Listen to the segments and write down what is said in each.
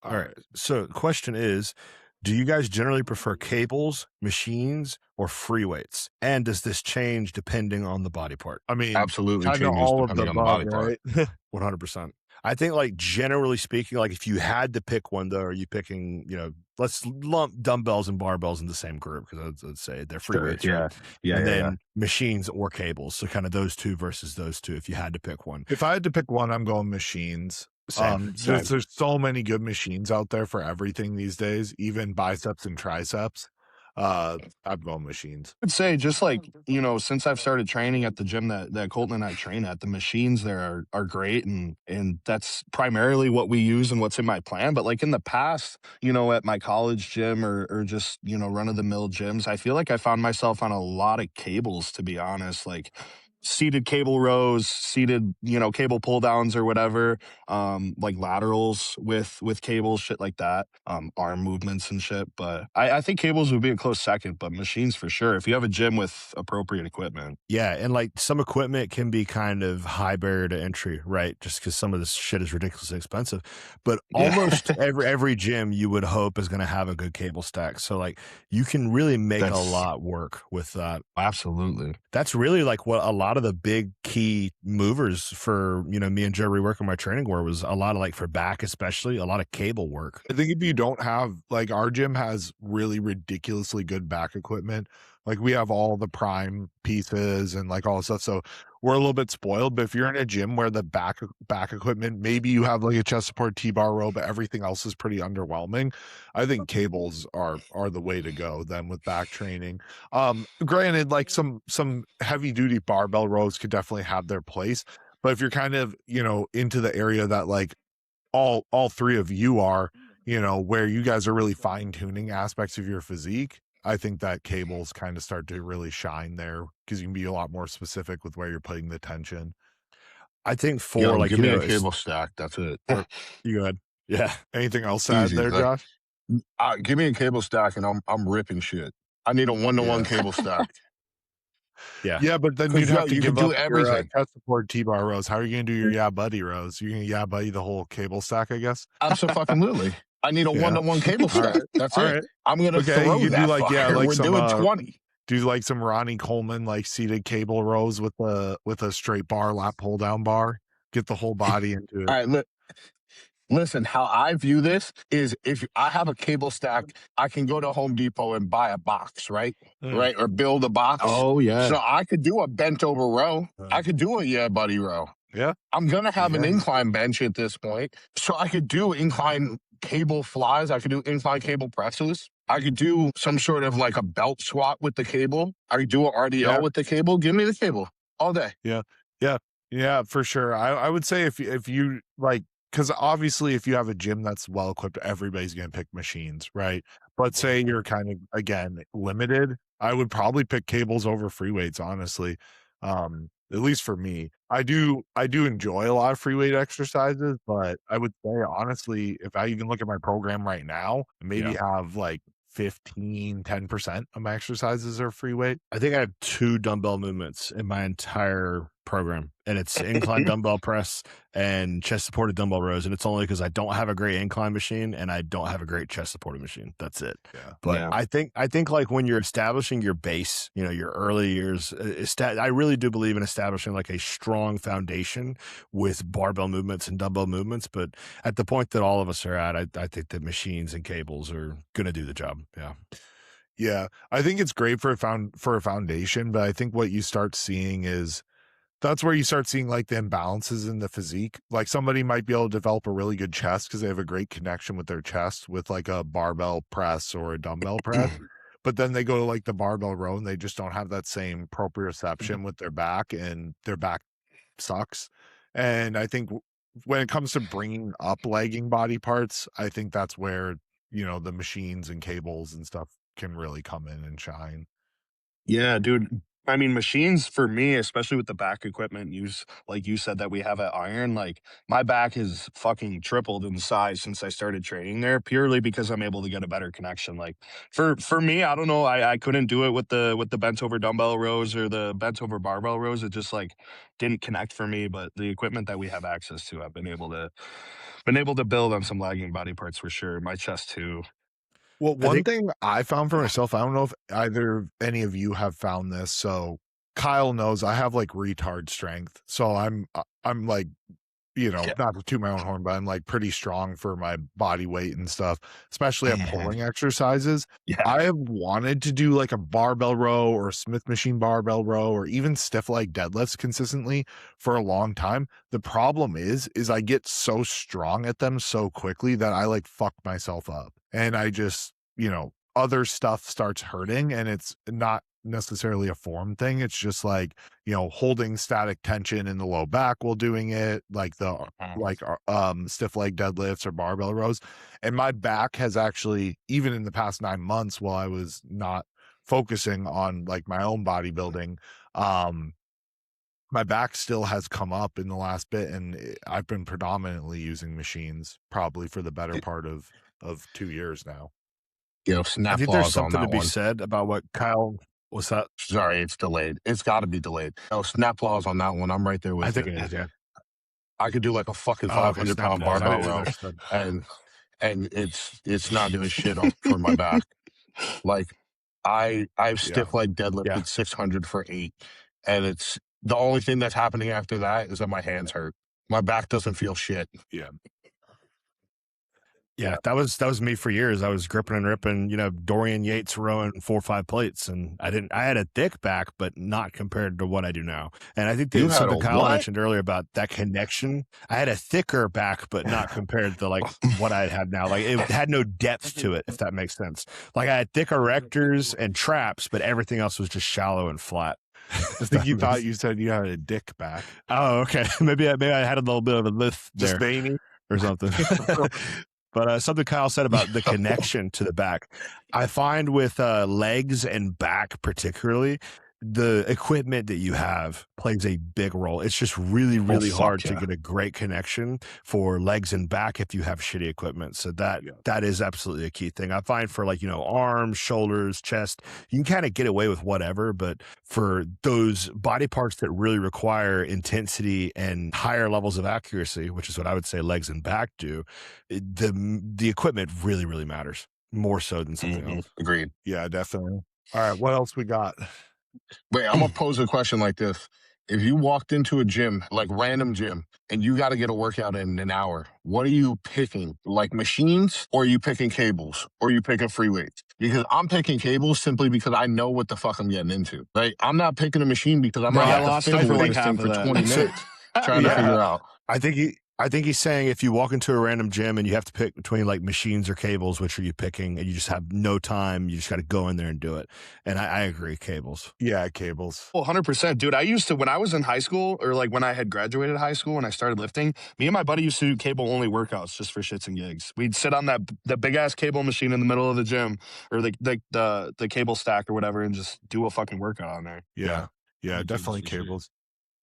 All right. So the question is, do you guys generally prefer cables, machines, or free weights? And does this change depending on the body part? I mean, Absolutely kind of changes all of the depending on the above, body part. right? 100%. I think, like, generally speaking, like, if you had to pick one, though, are you picking, let's lump dumbbells and barbells in the same group because I'd say they're free Sure. weights, Yeah. right? Yeah. And Yeah. Yeah. then machines or cables. So kind of those two versus those two if you had to pick one. If I had to pick one, I'm going machines. Same. There's so many good machines out there for everything these days, even biceps and triceps. I'm going machines. I'd say just like, since I've started training at the gym that Colton and I train at, the machines there are great. And that's primarily what we use and what's in my plan. But like in the past, at my college gym or just, run of the mill gyms, I feel like I found myself on a lot of cables, to be honest, like seated cable rows, seated, cable pull downs or whatever, like laterals with cables, shit like that, arm movements and shit. But I think cables would be a close second, but machines for sure, if you have a gym with appropriate equipment. Yeah, and like some equipment can be kind of high barrier to entry, right? Just because some of this shit is ridiculously expensive. But Yeah. almost every gym you would hope is going to have a good cable stack. So like you can really make a lot work with that. Absolutely. That's really like what a lot of the big key movers for, me and Joe reworking my training was a lot of, like, for back especially, a lot of cable work. I think if you don't have, like, our gym has really ridiculously good back equipment. Like, we have all the prime pieces and like all the stuff. So we're a little bit spoiled, but if you're in a gym where the back equipment, maybe you have like a chest support T-bar row, but everything else is pretty underwhelming. I think cables are the way to go then with back training. Granted, like some heavy duty barbell rows could definitely have their place, but if you're kind of, into the area that like all three of you are, where you guys are really fine tuning aspects of your physique, I think that cables kind of start to really shine there because you can be a lot more specific with where you're putting the tension. I think for like, give me a cable stack. That's it. You go ahead. Yeah. Anything else to add there, Josh? Give me a cable stack and I'm ripping shit. I need a 1-to-1 cable stack. Yeah, but then you'd have to give up everything. your chest support T-bar rows. How are you going to do your yeah buddy rows? You're going to yeah buddy the whole cable stack, I guess. Absolutely. I need a 1-to-1 cable stack. Right. That's All it. right. I'm going to throw you that do like fire. like we're some, doing 20. Do like some Ronnie Coleman like seated cable rows with a straight bar lat pull down bar. Get the whole body into it. All right, listen, how I view this is if I have a cable stack, I can go to Home Depot and buy a box, right? Right? Or build a box. Oh, yeah. So I could do a bent over row. I could do a yeah buddy row. Yeah. I'm going to have an incline bench at this point. So I could do incline cable flies. I could do incline cable presses. I could do some sort of like a belt squat with the cable. I could do an RDL with the cable. Give me the cable all day. Yeah, for sure. I would say if you like, because obviously if you have a gym that's well equipped, everybody's going to pick machines, right? But say you're kind of, again, limited, I would probably pick cables over free weights, honestly. At least for me, I do enjoy a lot of free weight exercises, but I would say honestly, if I even look at my program right now, maybe have like 10% of my exercises are free weight. I think I have 2 dumbbell movements in my entire program, and it's incline dumbbell press and chest supported dumbbell rows. And it's only because I don't have a great incline machine and I don't have a great chest supported machine. That's it. Yeah. But I think like when you're establishing your base, your early years, I really do believe in establishing like a strong foundation with barbell movements and dumbbell movements. But at the point that all of us are at, I think that machines and cables are going to do the job. Yeah. Yeah. I think it's great for a foundation, but I think what you start seeing is that's where you start seeing like the imbalances in the physique. Like somebody might be able to develop a really good chest because they have a great connection with their chest with like a barbell press or a dumbbell press. But then they go to like the barbell row and they just don't have that same proprioception with their back, and their back sucks. And I think when it comes to bringing up lagging body parts, I think that's where, the machines and cables and stuff can really come in and shine. Yeah, dude. I mean, machines for me, especially with the back equipment use, like you said that we have at Iron, like my back has fucking tripled in size since I started training there, purely because I'm able to get a better connection. Like for me, I don't know, I couldn't do it with the bent over dumbbell rows or the bent over barbell rows. It just like didn't connect for me. But the equipment that we have access to, I've been able to build on some lagging body parts for sure. My chest too. Well, I one think thing I found for myself, I don't know if either any of you have found this. So Kyle knows I have like retard strength. So I'm like, Yeah. not to toot my own horn, but I'm like pretty strong for my body weight and stuff, especially at Mhm. pulling exercises. Yeah. I have wanted to do like a barbell row or a Smith machine barbell row or even stiff leg deadlifts consistently for a long time. The problem is I get so strong at them so quickly that I like fuck myself up and I just, other stuff starts hurting and it's not necessarily a form thing. It's just like, holding static tension in the low back while doing it, like stiff leg deadlifts or barbell rows. And my back has actually, even in the past 9 months while I was not focusing on like my own bodybuilding, um, my back still has come up in the last bit and I've been predominantly using machines probably for the better part of 2 years now. I Snap think there's laws on something to that be one. said about what Kyle was that. Sorry, it's delayed. It's got to be delayed. No, snap laws on that one. I'm right there I with think you. it is, yeah. I could do like a fucking Oh, okay, 500 snap pound laws. I barbell didn't row, understand. and it's not doing shit for my back. Like I've Yeah. stiff leg Yeah. deadlifted 600 for 8, and it's the only thing that's happening after that is that my hands hurt. My back doesn't feel shit. Yeah. Yeah, that was me for years. I was gripping and ripping, Dorian Yates rowing 4 or 5 plates, and I had a thick back, but not compared to what I do now. And I think You that had a something Kyle what? mentioned earlier about that connection. I had a thicker back, but not compared to like what I have now. Like it had no depth to it, if that makes sense. Like I had thick erectors and traps, but everything else was just shallow and flat. I think you thought you said you had a dick back. Oh, okay. Maybe I had a little bit of a lift Just there veiny. or something. But something Kyle said about the connection to the back, I find with legs and back particularly, the equipment that you have plays a big role. It's just really, really hard to get a great connection for legs and back if you have shitty equipment. So that is absolutely a key thing. I find for like, arms, shoulders, chest, you can kind of get away with whatever, but for those body parts that really require intensity and higher levels of accuracy, which is what I would say legs and back do, the equipment really, really matters more so than something else. Agreed. Yeah, definitely. All right, what else we got? Wait, I'm gonna pose a question like this. If you walked into a gym, like random gym, and you got to get a workout in an hour, what are you picking? Like machines, or are you picking cables, or are you picking free weights? Because I'm picking cables simply because I know what the fuck I'm getting into. Like I'm not picking a machine because I'm Bro, gonna I have to lost him fiddle for with like this half thing of for that. 20 minutes trying to figure out. I think he's saying if you walk into a random gym and you have to pick between like machines or cables, which are you picking? And you just have no time. You just got to go in there and do it. And I agree, cables. Yeah, cables. Well, 100%. Dude, I used to, when I was in high school or like when I had graduated high school and I started lifting, me and my buddy used to do cable only workouts just for shits and gigs. We'd sit on the big ass cable machine in the middle of the gym or the cable stack or whatever and just do a fucking workout on there. Yeah, definitely for sure. cables.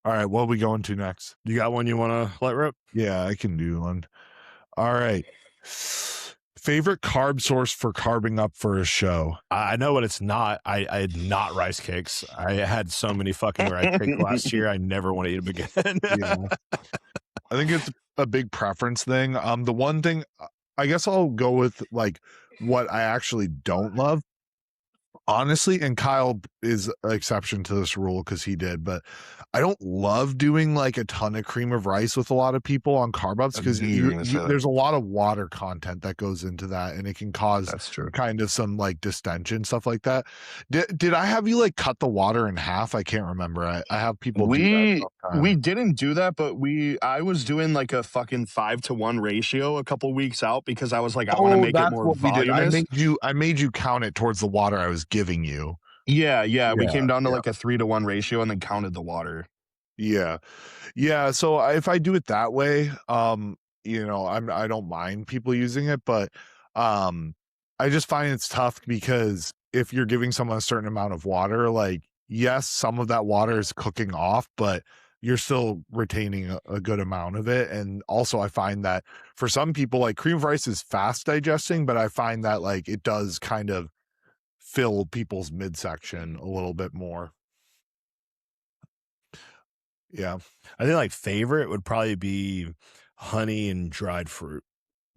All right, what are we going to next? You got one you want to let rip? Yeah, I can do one. All right. Favorite carb source for carbing up for a show? I know what it's not. I not rice cakes. I had so many fucking rice cakes last year. I never want to eat them again. Yeah. I think it's a big preference thing. The one thing, I guess I'll go with like what I actually don't love. Honestly, and Kyle is an exception to this rule because he did, but I don't love doing like a ton of cream of rice with a lot of people on carb ups because there's a lot of water content that goes into that and it can cause kind of some like distension, stuff like that. Did I have you like cut the water in half? I can't remember. I have people do that sometimes. We didn't do that, but I was doing like a fucking 5-to-1 ratio a couple weeks out because I was like, I want to make it more voluminous. I made you count it towards the water I was giving you. Yeah. We came down to like a 3-to-1 ratio and then counted the water. Yeah. So if I do it that way, I don't mind people using it, but I just find it's tough because if you're giving someone a certain amount of water, like yes, some of that water is cooking off, but you're still retaining a good amount of it. And also I find that for some people, like cream of rice is fast digesting, but I find that like it does kind of fill people's midsection a little bit more. Yeah. I think like favorite would probably be honey and dried fruit.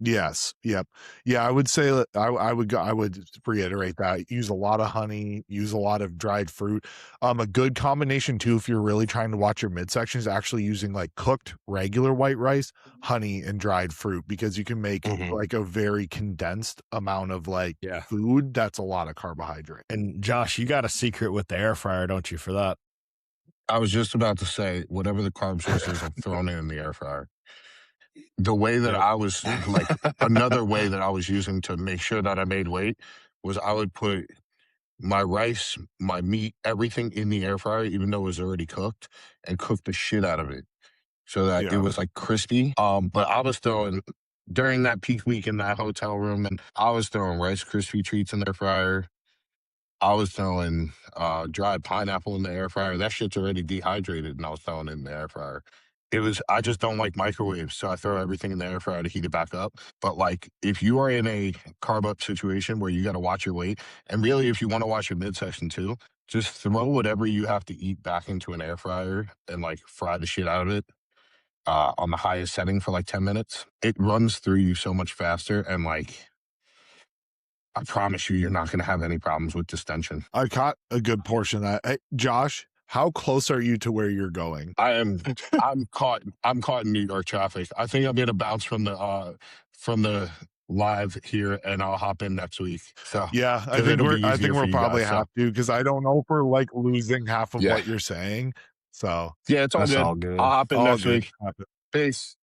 Yes. Yep. Yeah, I would say that I would reiterate that. Use a lot of honey, use a lot of dried fruit. A good combination too, if you're really trying to watch your midsection, is actually using like cooked regular white rice, honey, and dried fruit, because you can make like a very condensed amount of like food that's a lot of carbohydrate. And Josh, you got a secret with the air fryer, don't you, for that? I was just about to say, whatever the carb source is, I'm throwing it in the air fryer. The way that I was like, another way that I was using to make sure that I made weight was I would put my rice, my meat, everything in the air fryer, even though it was already cooked, and cook the shit out of it so that it was like crispy. But I was throwing, during that peak week in that hotel room, and I was throwing Rice Krispie treats in the air fryer. I was throwing dried pineapple in the air fryer. That shit's already dehydrated, and I was throwing it in the air fryer. I just don't like microwaves, so I throw everything in the air fryer to heat it back up. But like, if you are in a carb up situation where you got to watch your weight, and really if you want to watch your midsection too, just throw whatever you have to eat back into an air fryer and like fry the shit out of it on the highest setting for like 10 minutes. It runs through you so much faster, and like, I promise you're not going to have any problems with distension. I caught a good portion of that. Hey, Josh, how close are you to where you're going? I'm caught in New York traffic. I think I'm gonna bounce from the live here, and I'll hop in next week. So yeah, I think we'll probably have to, because I don't know if we're like losing half of what you're saying. So yeah, it's all good. I'll hop in next week. Peace.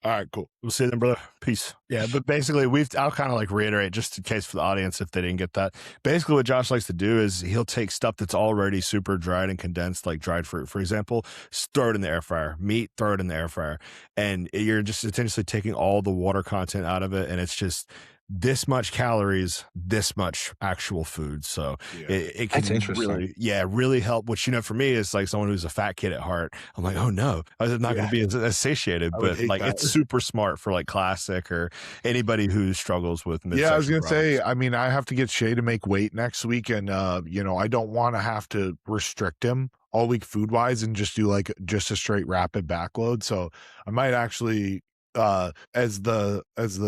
All right, cool. We'll see you then, brother. Peace. Yeah, but basically, I'll kind of like reiterate, just in case for the audience if they didn't get that. Basically, what Josh likes to do is he'll take stuff that's already super dried and condensed, like dried fruit, for example, throw it in the air fryer. Meat, throw it in the air fryer. And you're just essentially taking all the water content out of it, and it's just this much calories, this much actual food. So it can really help, which, for me, is like someone who's a fat kid at heart. I'm like, oh no, I'm not going to be as satiated, but like it's super smart for like classic or anybody who struggles with midsection. Yeah, I was going to say, I mean, I have to get Shay to make weight next week, and I don't want to have to restrict him all week food wise and just do like just a straight rapid backload. So I might actually, as the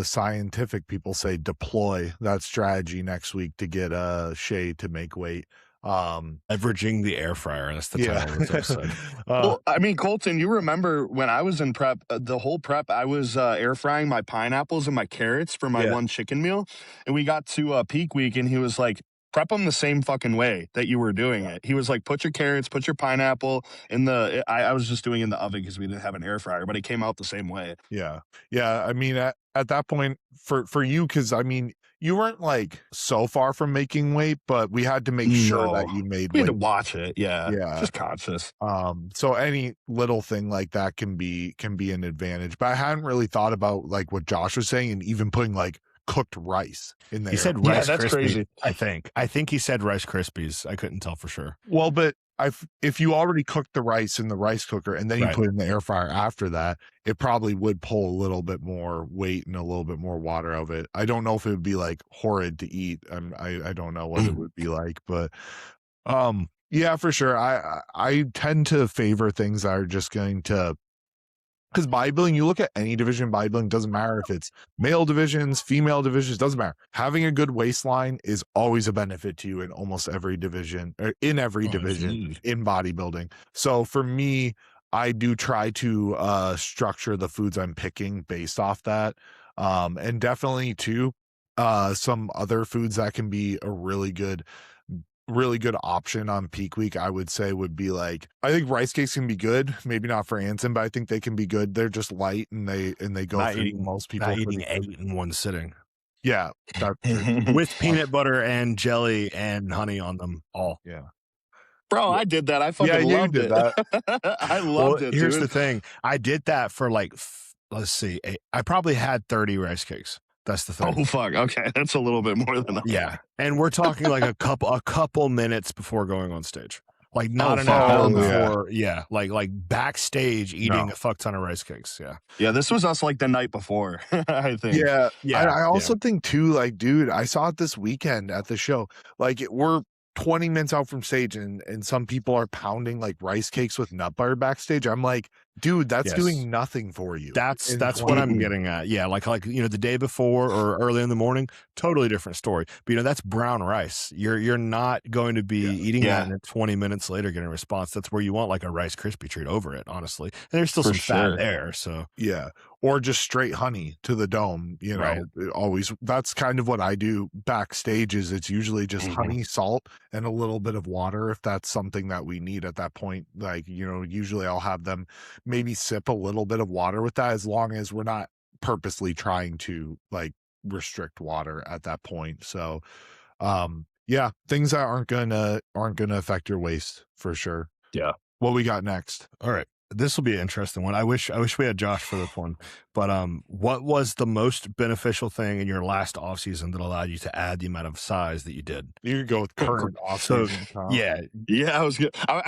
scientific people say, deploy that strategy next week to get Shay to make weight. Leveraging the air fryer. That's the title of this episode. Well, I mean, Colton, you remember when I was in prep, the whole prep, I was air frying my pineapples and my carrots for my one chicken meal. And we got to peak week, and he was like, prep them the same fucking way that you were doing it. He was like, put your carrots, put your pineapple in I was just doing it in the oven because we didn't have an air fryer, but it came out the same way. Yeah. I mean, at that point for you, because I mean, you weren't like so far from making weight, but we had to make sure that you made weight. We had to watch it. Yeah. Just conscious. So any little thing like that can be an advantage. But I hadn't really thought about like what Josh was saying, and even putting like cooked rice in there. He said Rice Krispies, crazy. I think he said Rice Krispies. I couldn't tell for sure. Well, but if you already cooked the rice in the rice cooker and then you put it in the air fryer after that, it probably would pull a little bit more weight and a little bit more water out of it. I don't know if it would be like horrid to eat. I don't know what it would be like, but yeah, for sure. I tend to favor things that are just going to, because bodybuilding, you look at any division, bodybuilding, doesn't matter if it's male divisions, female divisions, doesn't matter. Having a good waistline is always a benefit to you in almost every division, or in every division in bodybuilding. So for me, I do try to structure the foods I'm picking based off that. And definitely too, some other foods that can be a really good option on peak week, I would say, would be like, I think rice cakes can be good, maybe not for Anson, but I think they can be good. They're just light, and they go through most people. Not eating 8 in one sitting. Yeah, with peanut butter and jelly and honey on them all. Yeah. Bro, I did that. I fucking loved it. I loved it. Here's the thing. I did that for like, let's see, I probably had 30 rice cakes. That's the thing. Oh fuck! Okay, that's a little bit more than that. Yeah, and we're talking like a couple minutes before going on stage. Like, Oh, not an hour hell Oh, no. yeah. before, yeah, like backstage eating No. a fuck ton of rice cakes, yeah. Yeah, this was us like the night before, I think. Yeah. I Yeah, I yeah. also think too, like, dude, I saw it this weekend at the show. Like, we're 20 minutes out from stage and some people are pounding, like, rice cakes with nut butter backstage. I'm like, "Dude, that's Yes. doing nothing for you That's in that's what 20 I'm Mm-mm. getting at. Yeah, like, the day before or early in the morning, totally different story. But, that's brown rice. You're not going to be Yeah. eating that Yeah, and then 20 minutes later getting a response. That's where you want, like, a Rice Krispie treat over it, honestly. And there's still for some fat sure. there, so Yeah, or just straight honey to the dome, right. it always that's kind of what I do backstage is it's usually just Mhm. honey, salt, and a little bit of water if that's something that we need at that point. Like, usually I'll have them maybe sip a little bit of water with that as long as we're not purposely trying to, like, restrict water at that point. So, yeah, things that aren't gonna affect your waist for sure. Yeah. What we got next? All right. This will be an interesting one. I wish we had Josh for this one. But what was the most beneficial thing in your last off season that allowed you to add the amount of size that you did? You could go with current So off-season, Kyle. yeah, Yeah, I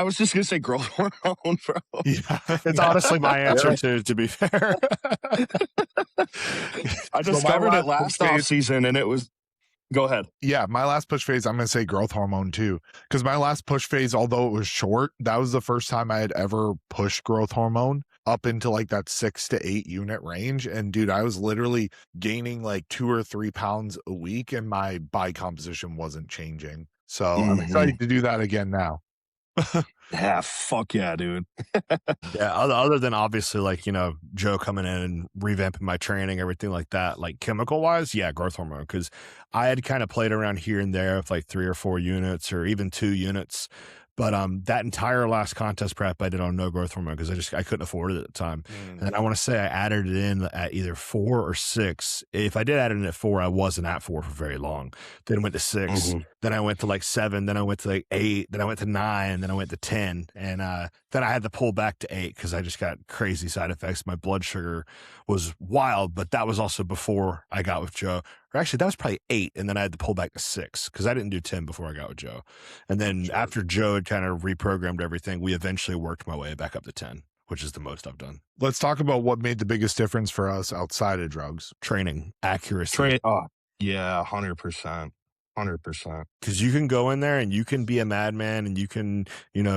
was just gonna say growth hormone, bro. Yeah. it's honestly my answer Yeah. too, to be fair. I So my discovered it last push last off phase season, and it was go ahead. yeah, my last push phase, I'm gonna say growth hormone too. Because my last push phase, although it was short, that was the first time I had ever pushed growth hormone up into like that 6 to 8 unit range. And dude, I was literally gaining like 2 or 3 pounds a week and my body composition wasn't changing. So I'm Mhm. excited to do that again now. Yeah, fuck yeah, dude. Yeah, other than obviously like, Joe coming in and revamping my training, everything like that, like chemical wise, yeah, growth hormone. Cause I had kind of played around here and there with like 3 or 4 units or even 2 units. But that entire last contest prep I did on no growth hormone because I couldn't afford it at the time. And then I want to say I added it in at either 4 or 6. If I did add it in at 4, I wasn't at 4 for very long. Then went to 6. Mhm. Then I went to like 7. Then I went to like 8. Then I went to 9. Then I went to 10. And then I had to pull back to 8 because I just got crazy side effects. My blood sugar was wild, but that was also before I got with Joe. Or actually, that was probably 8. And then I had to pull back to 6 because I didn't do 10 before I got with Joe. And then Sure. after Joe had kind of reprogrammed everything, we eventually worked my way back up to 10, which is the most I've done. Let's talk about what made the biggest difference for us outside of drugs. Training, accuracy. Train. Oh, yeah, 100%. 100%. Because you can go in there and you can be a madman and you can,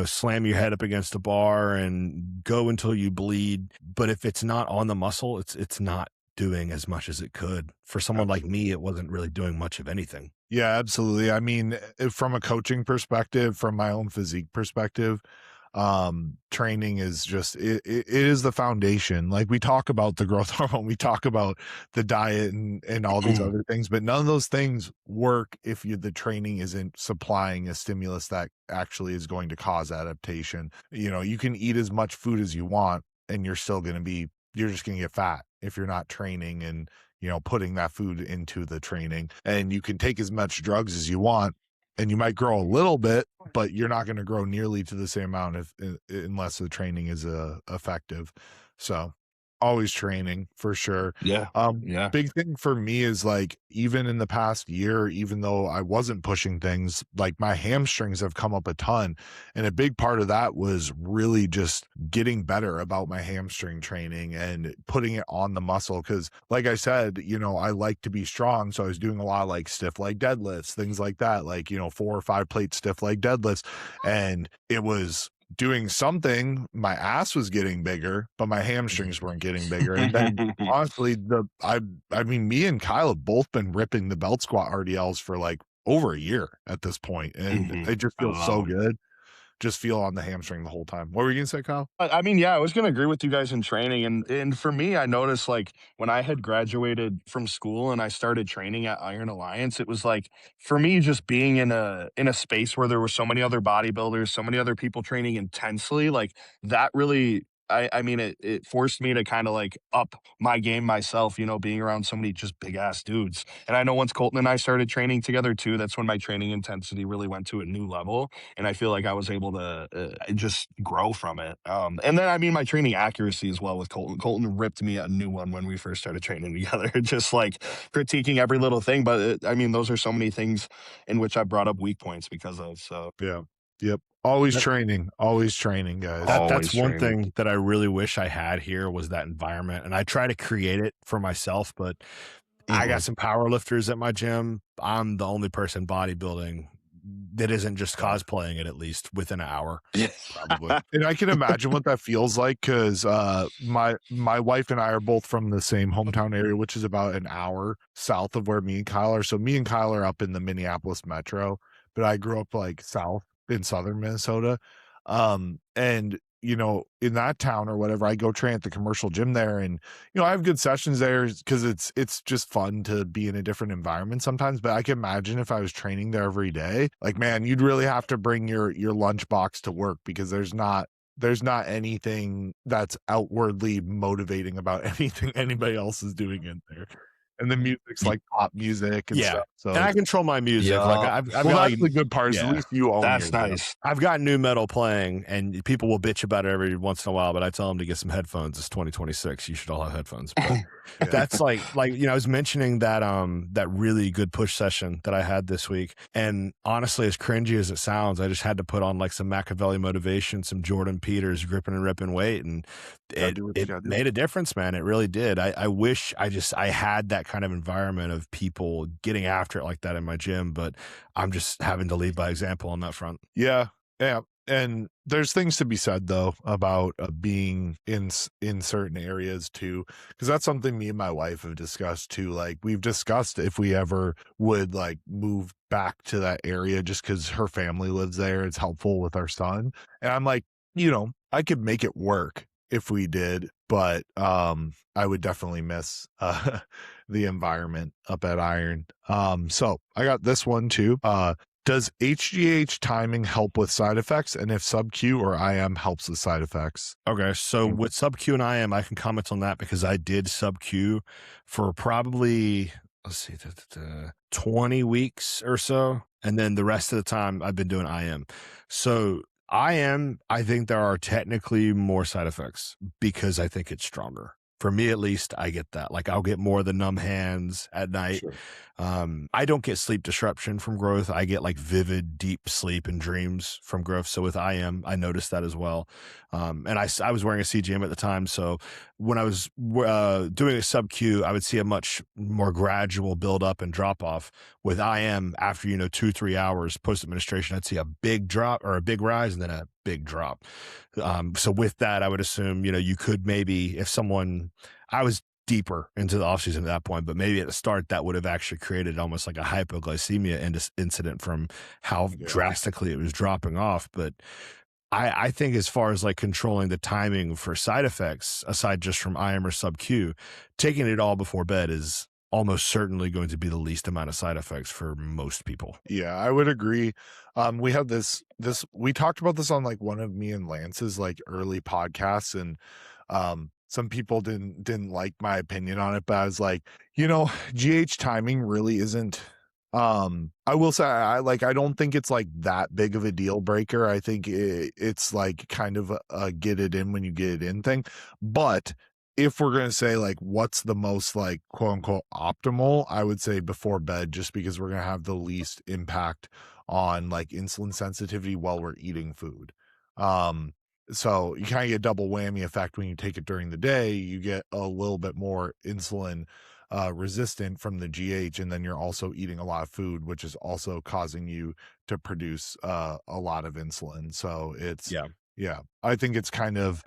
slam your head up against a bar and go until you bleed. But if it's not on the muscle, it's not doing as much as it could. For someone like me, it wasn't really doing much of anything. Yeah, absolutely. I mean, from a coaching perspective, from my own physique perspective, training is just it is the foundation. Like we talk about the growth hormone, we talk about the diet and all these other things, but none of those things work if the training isn't supplying a stimulus that actually is going to cause adaptation. You can eat as much food as you want and you're just going to get fat if you're not training and putting that food into the training. And you can take as much drugs as you want and you might grow a little bit, but you're not going to grow nearly to the same amount unless the training is effective. So always training for sure. Yeah. Yeah. Big thing for me is like, even in the past year, even though I wasn't pushing things, like my hamstrings have come up a ton. And a big part of that was really just getting better about my hamstring training and putting it on the muscle. Cause like I said, I like to be strong. So I was doing a lot of like stiff leg deadlifts, things like that, like, 4 or 5 plate stiff leg deadlifts. And it was doing something. My ass was getting bigger, but my hamstrings weren't getting bigger. And then honestly, I mean, me and Kyle have both been ripping the belt squat RDLs for like over a year at this point, and Mhm. it just I feels love so 'em. good. Just feel on the hamstring the whole time. What were you gonna say, Kyle? I mean, yeah, I was gonna agree with you guys in training, and for me, I noticed like when I had graduated from school and I started training at Iron Alliance, it was like for me just being in a space where there were so many other bodybuilders, so many other people training intensely, like that really. I mean, it forced me to kind of like up my game myself, being around so many just big ass dudes. And I know once Colton and I started training together too, that's when my training intensity really went to a new level and I feel like I was able to just grow from it. And then I mean my training accuracy as well with Colton. Colton ripped me a new one when we first started training together, just like critiquing every little thing. But I mean, those are so many things in which I brought up weak points because of. So Yeah. Yep. Always That- training, guys. Always That's one training. thing that I really wish I had here was that environment. And I try to create it for myself, but I got some power lifters at my gym. I'm the only person bodybuilding that isn't just cosplaying it, at least within an hour. Probably. And I can imagine what that feels like because my wife and I are both from the same hometown area, which is about an hour south of where me and Kyle are. So me and Kyle are up in the Minneapolis metro, but I grew up like south in southern Minnesota. And you know, in that town or whatever, I go train at the commercial gym there, and you know, I have good sessions there because it's just fun to be in a different environment sometimes. But I can imagine if I was training there every day, like man, you'd really have to bring your lunchbox to work because there's not anything that's outwardly motivating about anything anybody else is doing in there. And the music's like pop music and stuff. So and I control my music. Yeah. Like I've well, got that's like, the good part. Is at least you own That's your nice. I've got new metal playing, and people will bitch about it every once in a while. But I tell them to get some headphones. It's 2026. You should all have headphones. But that's like you know, I was mentioning that that really good push session that I had this week, and honestly, as cringy as it sounds, I just had to put on like some Machiavelli motivation, some Jordan Peters gripping and ripping weight, and it made a difference, man. It really did. I wish I had that kind of environment of people getting after it like that in my gym, but I'm just having to lead by example on that front. Yeah. And there's things to be said though about being in certain areas too, because that's something me and my wife have discussed too. Like we've discussed if we ever would like move back to that area just because her family lives there. It's helpful with our son. And I'm like, you know, I could make it work if we did, but I would definitely miss the environment up at Iron. So I got this one too. Does HGH timing help with side effects? And if sub-Q or IM helps with side effects? Okay, so with sub-Q and IM, I can comment on that because I did sub-Q for probably, let's see, 20 weeks or so. And then the rest of the time I've been doing IM. So IM, I think there are technically more side effects because I think it's stronger. For me, at least, I get that. Like I'll get more of the numb hands at night. Sure. I don't get sleep disruption from growth. I get like vivid, deep sleep and dreams from growth. So with IM, I noticed that as well. And I was wearing a CGM at the time. So when I was doing a sub-Q, I would see a much more gradual build up and drop off. With IM, after, 2-3 hours post-administration, I'd see a big drop or a big rise and then a big drop. So with that, I would assume, you could maybe, if someone, I was deeper into the offseason at that point, but maybe at the start that would have actually created almost like a hypoglycemia incident from how drastically it was dropping off. But I think as far as like controlling the timing for side effects, aside just from IM or sub-Q, taking it all before bed is almost certainly going to be the least amount of side effects for most people. Yeah, I would agree. We had this we talked about this on like one of me and Lance's like early podcasts, and some people didn't like my opinion on it, but I was like, GH timing really isn't I will say I don't think it's like that big of a deal breaker. I think it's like kind of a get it in when you get it in thing. But if we're going to say like what's the most like quote unquote optimal, I would say before bed, just because we're going to have the least impact on like insulin sensitivity while we're eating food. So you kind of get a double whammy effect when you take it during the day. You get a little bit more insulin resistant from the GH, and then you're also eating a lot of food, which is also causing you to produce a lot of insulin. So it's I think it's kind of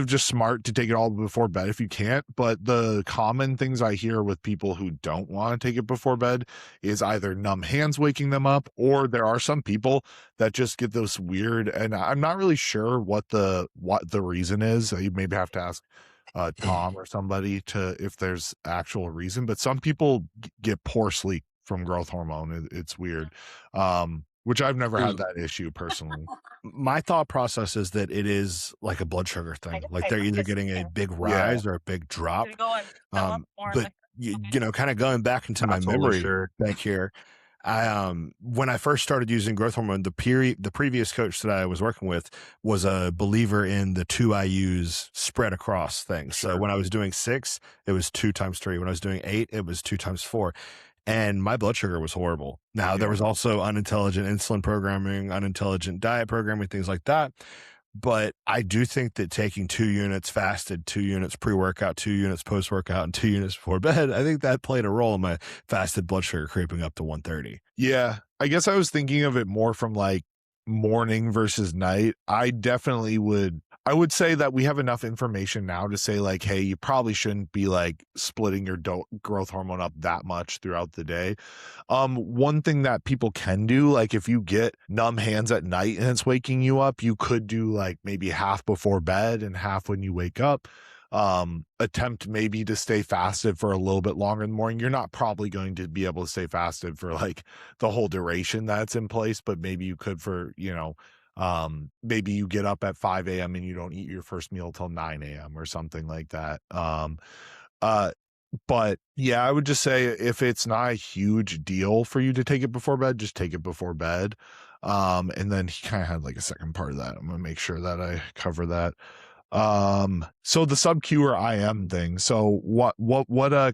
just smart to take it all before bed if you can't. But the common things I hear with people who don't want to take it before bed is either numb hands waking them up, or there are some people that just get those weird, and I'm not really sure what the reason is. You maybe have to ask Tom or somebody if there's actual reason, but some people get poor sleep from growth hormone. It's weird. Which I've never had that issue personally. My thought process is that it is like a blood sugar thing. Like they're either getting a big rise or a big drop. But kind of going back into my memory back here, when I first started using growth hormone, the previous coach that I was working with was a believer in the 2 IUs spread across things. So when I was doing 6, it was 2 times 3. When I was doing 8, it was 2 times 4. and my blood sugar was horrible. Now, there was also unintelligent insulin programming, unintelligent diet programming, things like that. But I do think that taking 2 units fasted, 2 units pre-workout, 2 units post-workout, and 2 units before bed, I think that played a role in my fasted blood sugar creeping up to 130. Yeah. I guess I was thinking of it more from like morning versus night. I would say that we have enough information now to say like, hey, you probably shouldn't be like splitting your growth hormone up that much throughout the day. One thing that people can do, like if you get numb hands at night and it's waking you up, you could do like maybe half before bed and half when you wake up. Attempt maybe to stay fasted for a little bit longer in the morning. You're not probably going to be able to stay fasted for like the whole duration that's in place, but maybe you could for, maybe you get up at 5 a.m. and you don't eat your first meal till 9 a.m. or something like that. But yeah, I would just say if it's not a huge deal for you to take it before bed, just take it before bed. And then he kind of had like a second part of that. I'm gonna make sure that I cover that. So the sub Q or IM thing. So what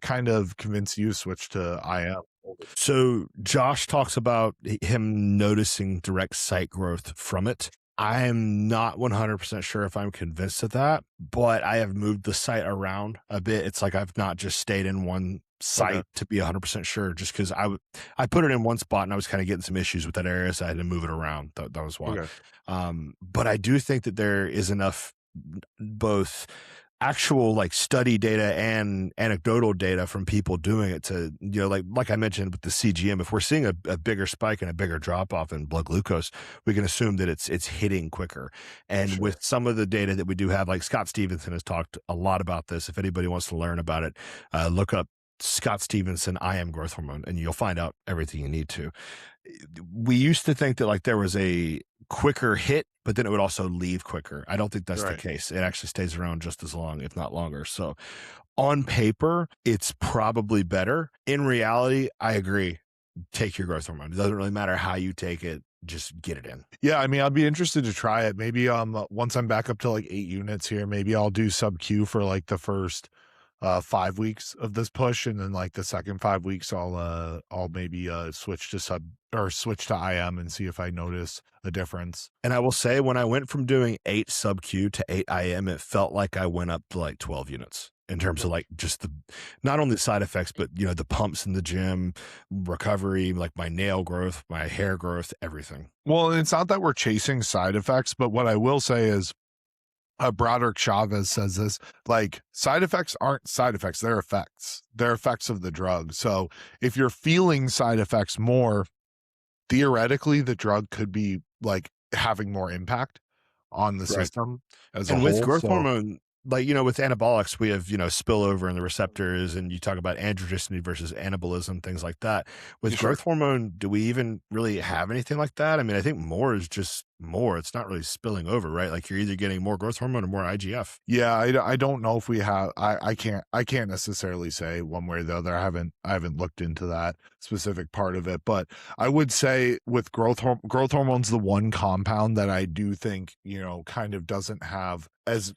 kind of convinced you to switch to IM? So Josh talks about him noticing direct site growth from it. I'm not 100% sure if I'm convinced of that, but I have moved the site around a bit. It's like I've not just stayed in one site to be 100% sure, just because I put it in one spot and I was kind of getting some issues with that area, so I had to move it around. That was why. But I do think that there is enough both actual like study data and anecdotal data from people doing it to, like I mentioned with the CGM, if we're seeing a bigger spike and a bigger drop off in blood glucose, we can assume that it's hitting quicker. And with some of the data that we do have, like Scott Stevenson has talked a lot about this. If anybody wants to learn about it, look up Scott Stevenson IM growth hormone and you'll find out everything you need to. We used to think that like there was a quicker hit, but then it would also leave quicker. I don't think that's the case. It actually stays around just as long, if not longer. So on paper, it's probably better. In reality, I agree. Take your growth hormone. It doesn't really matter how you take it. Just get it in. Yeah, I mean, I'd be interested to try it. Maybe once I'm back up to like 8 units here, maybe I'll do sub Q for like the first 5 weeks of this push, and then like the second 5 weeks I'll maybe switch to IM and see if I notice a difference. And I will say, when I went from doing 8 sub Q to 8 IM, it felt like I went up to like 12 units in terms of like just not only the side effects, but the pumps in the gym, recovery, like my nail growth, my hair growth, everything. Well, it's not that we're chasing side effects, but what I will say is Broderick Chavez says this, like side effects aren't side effects. They're effects. They're effects of the drug. So if you're feeling side effects more, theoretically, the drug could be like having more impact on the system as a whole. And with growth hormone, like, with anabolics, we have, spillover in the receptors, and you talk about androgenicity versus anabolism, things like that. With growth hormone, do we even really have anything like that? I mean, I think more is just more. It's not really spilling over, right? Like you're either getting more growth hormone or more IGF. Yeah, I don't know if we have. I can't necessarily say one way or the other. I haven't looked into that specific part of it, but I would say with growth hormone's the one compound that I do think kind of doesn't have as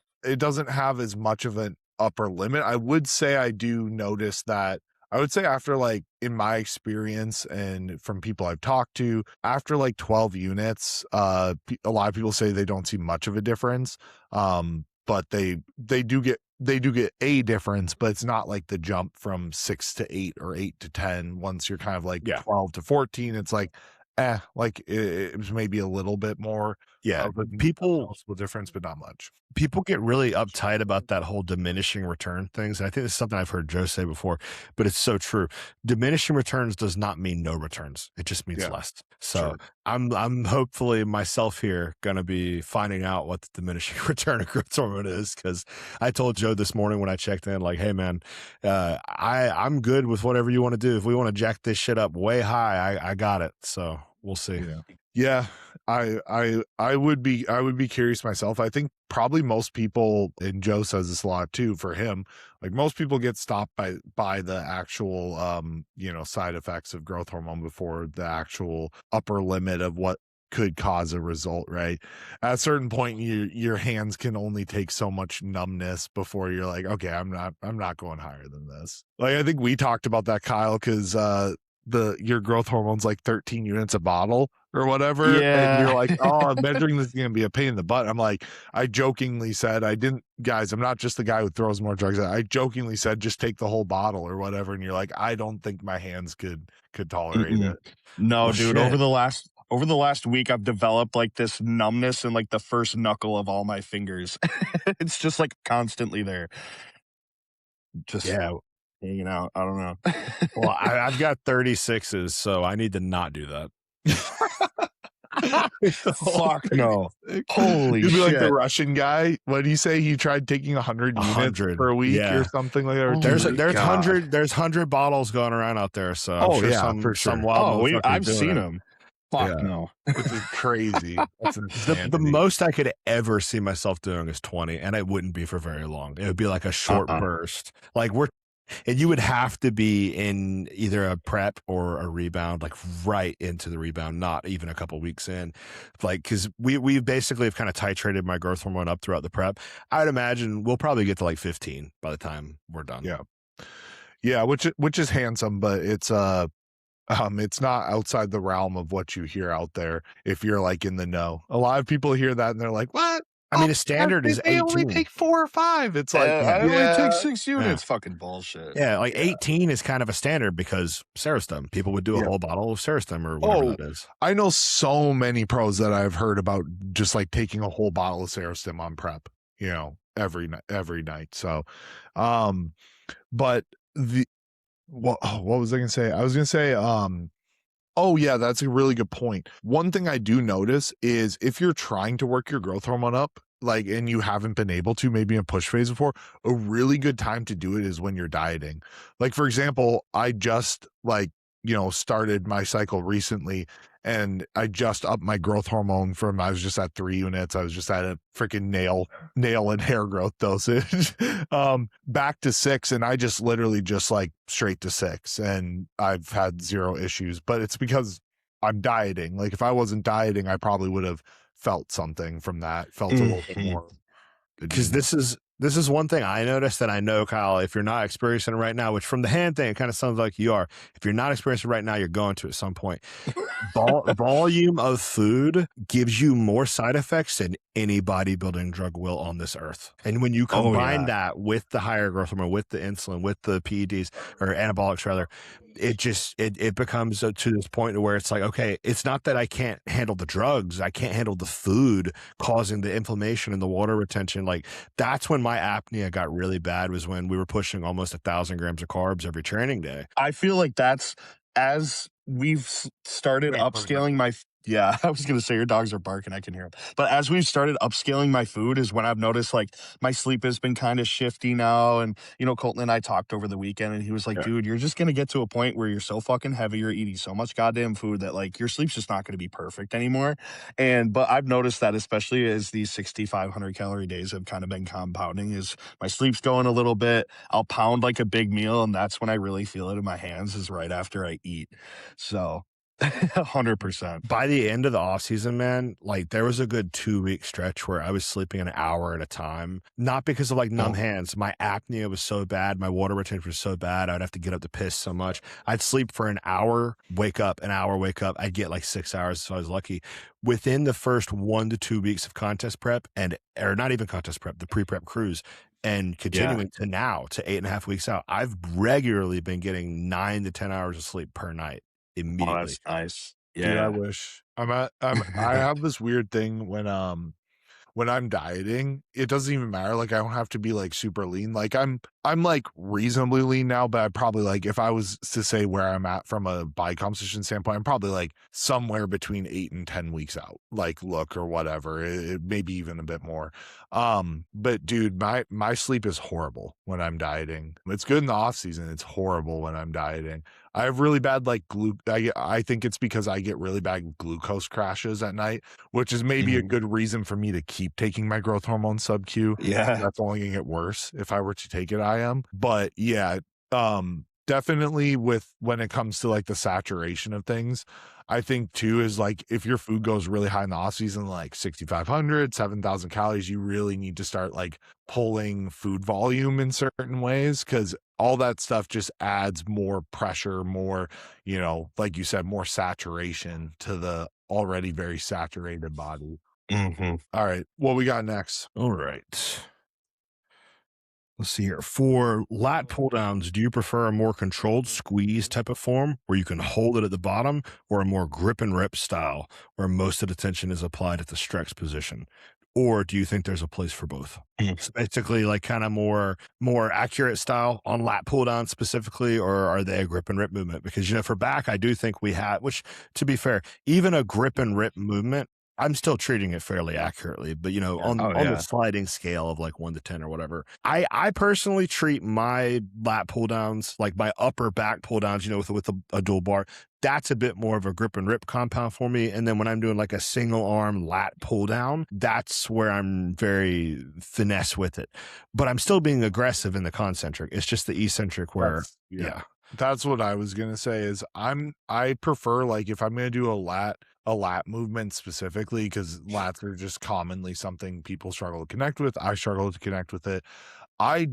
much of an upper limit. I would say I do notice that. I would say after like in my experience and from people I've talked to, after like 12 units, a lot of people say they don't see much of a difference. But they do get a difference, but it's not like the jump from 6 to 8 or 8 to 10. Once you're kind of like 12 to 14, it's like, like it was maybe a little bit more. Yeah, people difference, but not much. People get really uptight about that whole diminishing return things. And I think this is something I've heard Joe say before, but it's so true. Diminishing returns does not mean no returns. It just means less. So I'm hopefully myself here going to be finding out what the diminishing return of growth hormone is. Cause I told Joe this morning when I checked in, like, hey man, I'm good with whatever you want to do. If we want to jack this shit up way high, I got it. So we'll see. Yeah. I would be curious myself. I think probably most people, and Joe says this a lot too, for him, like most people get stopped by the actual, side effects of growth hormone before the actual upper limit of what could cause a result, right? At a certain point, your hands can only take so much numbness before you're like, okay, I'm not going higher than this. Like, I think we talked about that, Kyle, because your growth hormone's like 13 units a bottle or whatever, and you're Yeah. like, oh, measuring this is gonna be a pain in the butt. I'm like, I jokingly said, guys, I'm not just the guy who throws more drugs out. I jokingly said, just take the whole bottle or whatever, and you're like, I don't think my hands could tolerate Mm-mm. it. No, Well, dude, shit. over the last week, I've developed like this numbness in like the first knuckle of all my fingers. It's just like constantly there, just Yeah. hanging out. I don't know. Well, I've got 36s, so I need to not do that. Fuck no. Holy You'd be like the shit. Russian guy. What do you say? He tried taking 100 units 100, per week yeah. or something like that. Or Oh There's my there's God. 100 bottles going around out there, so I'm Oh, sure yeah, some for sure. wild Oh, motherfucker I've doing seen it. him. Fuck Yeah. no. Which is crazy. That's The insanity. most I could ever see myself doing is 20, and it wouldn't be for very long. It would be like a short burst. Like and you would have to be in either a prep or a rebound, like right into the rebound, not even a couple weeks in. Like, because we basically have kind of titrated my growth hormone up throughout the prep. I would imagine we'll probably get to like 15 by the time we're done. Yeah, which is handsome, but it's not outside the realm of what you hear out there if you're like in the know. A lot of people hear that and they're like, what? I mean, a standard is They only 18. take 4 or 5. It's like, I only yeah, take 6 units. Fucking bullshit. Yeah, like 18 is kind of a standard because Serostem. People would do a whole bottle of Serostem or whatever that is. I know so many pros that I've heard about just like taking a whole bottle of Serostem on prep, every night. So, but what was I gonna say? I was gonna say, oh yeah, that's a really good point. One thing I do notice is if you're trying to work your growth hormone up, like, and you haven't been able to, maybe in push phase before, a really good time to do it is when you're dieting. Like, for example, I just started my cycle recently, and I just upped my growth hormone from, I was just at 3 units. I was just at a freaking nail and hair growth dosage, back to 6. And I just literally just like straight to 6, and I've had 0 issues, but it's because I'm dieting. Like, if I wasn't dieting, I probably would have felt something from that, felt a little bit more. Because this is one thing I noticed, that I know, Kyle, if you're not experiencing it right now, which from the hand thing, it kind of sounds like you are. If you're not experiencing it right now, you're going to at some point. Volume of food gives you more side effects than any bodybuilding drug will on this earth. And when you combine that with the higher growth hormone, with the insulin, with the PEDs or anabolics rather, it becomes to this point where it's like, okay, it's not that I can't handle the drugs, I can't handle the food causing the inflammation and the water retention. Like, that's when my apnea got really bad, was when we were pushing almost 1,000 grams of carbs every training day. I feel like that's, as we've started upscaling my yeah, I was gonna say your dogs are barking, I can hear them. But as we've started upscaling my food is when I've noticed like my sleep has been kind of shifty now. And Colton and I talked over the weekend, and he was like, dude, you're just gonna get to a point where you're so fucking heavy, you're eating so much goddamn food that like your sleep's just not gonna be perfect anymore. But I've noticed that, especially as these 6,500 calorie days have kind of been compounding, is my sleep's going a little bit. I'll pound like a big meal, and that's when I really feel it in my hands, is right after I eat. So 100%. By the end of the off season, man, like there was a good 2-week stretch where I was sleeping an hour at a time, not because of like numb hands. My apnea was so bad. My water retention was so bad. I'd have to get up to piss so much. I'd sleep for an hour, wake up, an hour, wake up. I'd get like 6 hours. So I was lucky. Within the first 1 to 2 weeks of contest prep or not even contest prep, the pre-prep cruise, and continuing to now to 8.5 weeks out, I've regularly been getting 9 to 10 hours of sleep per night. Immediately. Oh, that's nice. Dude, I wish. I have this weird thing when I'm dieting, it doesn't even matter. Like, I don't have to be like super lean. Like, I'm like reasonably lean now, but I probably, like, if I was to say where I'm at from a body composition standpoint, I'm probably like somewhere between 8 and 10 weeks out, like look or whatever, maybe even a bit more. But dude, my sleep is horrible when I'm dieting. It's good in the off season. It's horrible when I'm dieting. I have really bad like I think it's because I get really bad glucose crashes at night, which is maybe a good reason for me to keep taking my growth hormone sub-Q. Yeah. That's only gonna get worse if I were to take it, I am. But yeah, definitely with when it comes to like the saturation of things, I think too is like if your food goes really high in the off season, like 6,500, 7,000 calories, you really need to start like pulling food volume in certain ways, because all that stuff just adds more pressure, more, you know, like you said, more saturation to the already very saturated body. Mm-hmm. All right, what we got next? All right. Let's see here. For lat pull downs, do you prefer a more controlled squeeze type of form where you can hold it at the bottom, or a more grip and rip style where most of the tension is applied at the stretch position? Or do you think there's a place for both? Mm. So basically like kind of more accurate style on lat pull down specifically, or are they a grip and rip movement? Because, you know, for back, I do think we have, which to be fair, even a grip and rip movement, I'm still treating it fairly accurately, but you know, Oh on the yeah. sliding scale of like 1 to 10 or whatever, I personally treat my lat pull downs, like my upper back pull downs, you know, with a dual bar. That's a bit more of a grip and rip compound for me. And then when I'm doing like a single arm lat pull down, that's where I'm very finesse with it. But I'm still being aggressive in the concentric. It's just the eccentric where, yeah. That's what I was gonna say is I prefer, like, if I'm gonna do a lat movement specifically, because lats are just commonly something people struggle to connect with. I struggle to connect with it. I